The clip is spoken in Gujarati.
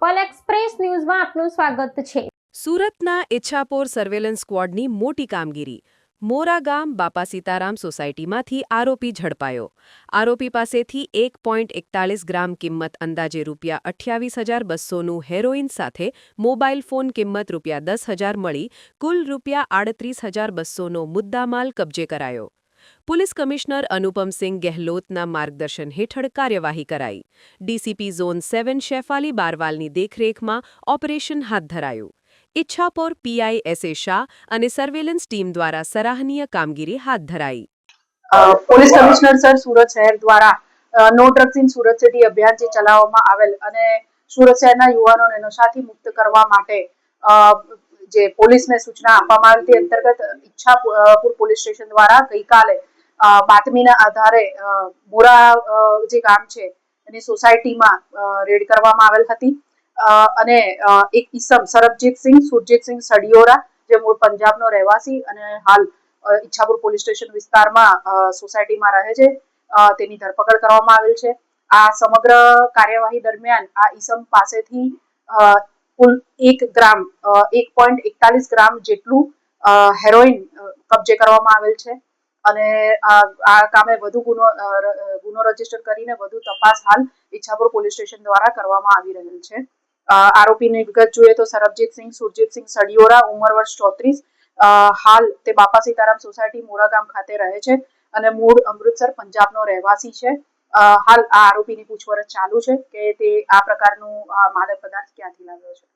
પલ એક્સપ્રેસ ન્યૂઝમાં આપનું સ્વાગત છે। સુરતના ઇચ્છાપોર સર્વેલન્સ સ્ક્વોડની મોટી કામગીરી। મોરા ગામ બાપા સીતારામ સોસાયટીમાંથી આરોપી ઝડપાયો। આરોપી પાસેથી 1.41 ગ્રામ કિંમત અંદાજે ₹28,200નું હેરોઇન સાથે મોબાઈલ ફોન કિંમત ₹10,000 મળી કુલ ₹38,200નો મુદ્દામાલ કબજે કરાયો। પોલીસ કમિશનર અનુપમસિંહ ગેહલોતના માર્ગદર્શન હેઠળ કાર્યવાહી કરાઈ। ડીસીપી ઝોન 7 શેફાલી બારવાલની દેખરેખમાં ઓપરેશન હાથ ધરાયું। ઇચ્છાપોર પીઆઈ એસએ શાહ અને સર્વેલન્સ ટીમ દ્વારા સરાહનીય કામગીરી હાથ ધરાઈ। પોલીસ કમિશનર સર સુરત શહેર દ્વારા no drugs in Surat city અભિયાન જે ચલાવવામાં આવેલ અને સુરત શહેરના યુવાનોને નશાથી મુક્ત કરવા માટે જે પોલીસને સૂચના આપવામાં આવી તે અંતર્ગત ઈચ્છાપુર પોલીસ સ્ટેશન દ્વારા ગઈકાલે બાતમીના આધારે મોરા જે ગામ છે એની સોસાયટીમાં રેડ કરવામાં આવેલ હતી અને એક ઈસમ સરબજીતસિંહ સુરજીતસિંહ સડિયોરા જે મૂળ પંજાબનો રહેવાસી અને હાલ ઈચ્છાપુર પોલીસ સ્ટેશન વિસ્તારમાં સોસાયટીમાં રહે છે તેની ધરપકડ કરવામાં આવેલ છે। આ સમગ્ર કાર્યવાહી દરમિયાન આ ઈસમ પાસેથી કુલ 1.41 ગ્રામ જેટલું હેરોઇન કબજે કરવામાં આવેલ છે અને આ કામે વધુ ગુનો રજીસ્ટર કરીને વધુ તપાસ હાલ ઈચ્છાપુર પોલીસ સ્ટેશન દ્વારા કરવામાં આવી રહેલ છે। આરોપીની વિગત જોઈએ તો સરબજીતસિંહ સુરજીતસિંહ સડિયોરા ઉંમર વર્ષ 34 હાલ તે બાપા સીતારામ સોસાયટી મોરા ગામ ખાતે રહે છે અને મૂળ અમૃતસર પંજાબનો રહેવાસી છે। હાલ આ આરોપીની પૂછપરછ ચાલુ છે કે તે આ પ્રકારનું માદક પદાર્થ ક્યાંથી લાવ્યો છે।